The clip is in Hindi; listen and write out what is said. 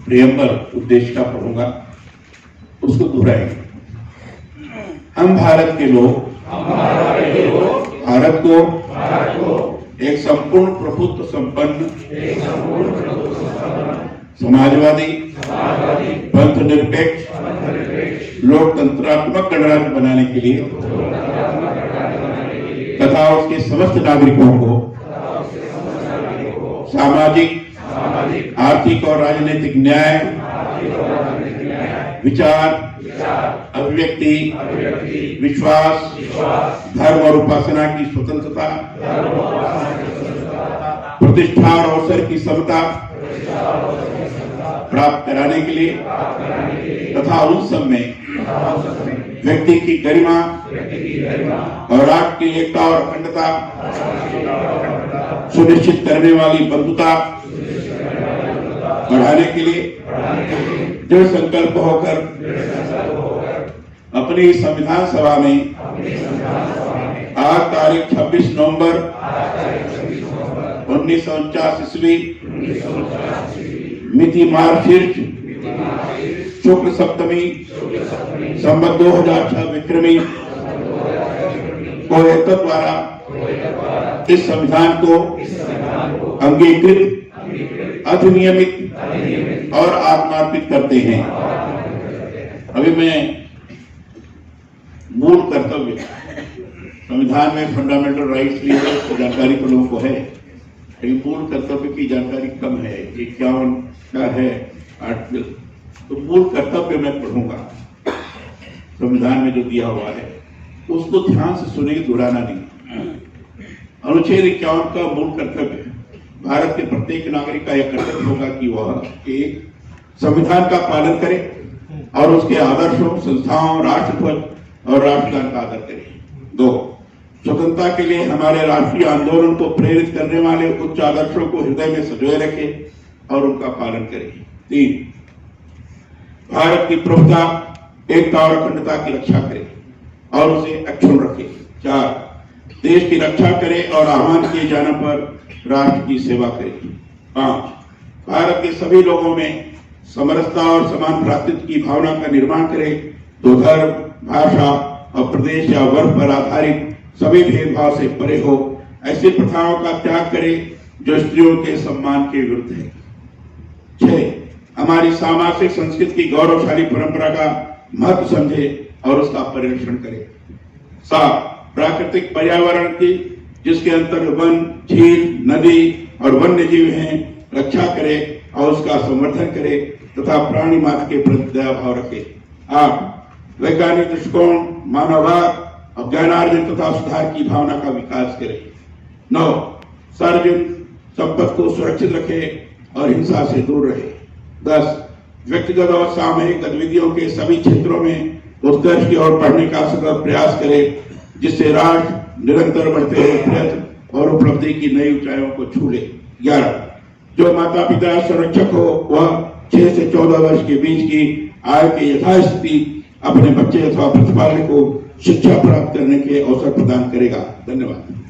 प्रियम्बल उद्देश्य का पढ़ूंगा, उसको दोहराएंगे। हम भारत के लोग भारत को एक संपूर्ण प्रभुत्व संपन्न समाजवादी पंथ निरपेक्ष लोकतंत्रात्मक गणराज्य बनाने के लिए तथा उसके समस्त नागरिकों को सामाजिक आर्थिक और राजनीतिक न्याय विचार अभिव्यक्ति विश्वास धर्म और उपासना की स्वतंत्रता प्रतिष्ठा और अवसर की समता प्राप्त कराने के लिए तथा उन सब में व्यक्ति की गरिमा और राष्ट्र की एकता और अखंडता सुनिश्चित करने वाली बंधुता बढ़ाने के लिए दृढ़ संकल्प होकर अपनी संविधान सभा में आज तारीख 26 नवंबर 1949 ईस्वी मिति मार्गशीर्ष शुक्ल सप्तमी संवत 2006 विक्रमी को एकता द्वारा इस संविधान को अंगीकृत अधिनियमित और आत्मार्पित करते हैं। अभी मैं मूल कर्तव्य संविधान में फंडामेंटल राइट्स की जानकारी तो लोगों को है, लेकिन मूल कर्तव्य की जानकारी कम है। 51 का है आर्टिकल, तो मूल कर्तव्य मैं पढ़ूंगा संविधान में जो दिया हुआ है, उसको ध्यान से सुनेंगे, दोहराना नहीं। अनुच्छेद 51 का मूल कर्तव्य भारत के प्रत्येक नागरिक का यह कर्तव्य होगा कि वह एक संविधान का पालन करे और उसके आदर्शों संस्थाओं राष्ट्रध्वज और राष्ट्रगान का आदर करे। 2, स्वतंत्रता के लिए हमारे राष्ट्रीय आंदोलन को प्रेरित करने वाले उच्च आदर्शों को हृदय में संजोए रखे और उनका पालन करे। 3, भारत की प्रभुता एकता और अखंडता की रक्षा करे और उसे अक्षुण्ण रखे। 4, देश की रक्षा करे और आह्वान किए जाने पर राष्ट्र की सेवा करे। 5, भारत के सभी लोगों में समरसता और समान भ्रातृत्व की भावना का निर्माण करे। तो धर्म भाषा और प्रदेश या वर्ग पर आधारित सभी भेदभाव से परे हो, ऐसी प्रथाओं का त्याग करे जो स्त्रियों के सम्मान के विरुद्ध है। 6, हमारी सामाजिक संस्कृति की गौरवशाली परंपरा का महत्व समझे और उसका परिरक्षण करे। 7, प्राकृतिक पर्यावरण की जिसके अंतर वन झील नदी और वन्य जीव हैं रक्षा करे और उसका संवर्धन करे तथा प्राणी मात्र के प्रति दया भाव रखे। 8, वैज्ञानिक दृष्टिकोण मानववाद और ज्ञानार्जन तथा सुधार की भावना का विकास करे। 9, सार्वजनिक संपत्ति को सुरक्षित रखे और हिंसा से दूर रहे। 10, व्यक्तिगत और सामूहिक गतिविधियों के सभी क्षेत्रों में उत्कर्ष की ओर बढ़ने का सतत प्रयास करे जिससे राष्ट्र निरंतर बढ़ते हुए प्रयत्न और उपलब्धि की नई ऊंचाइयों को छू ले। 11, जो माता पिता संरक्षक हो वह 6 से 14 वर्ष के बीच की आयु की यथास्थिति अपने बच्चे अथवा प्रतिपालक को शिक्षा प्राप्त करने के अवसर प्रदान करेगा। धन्यवाद।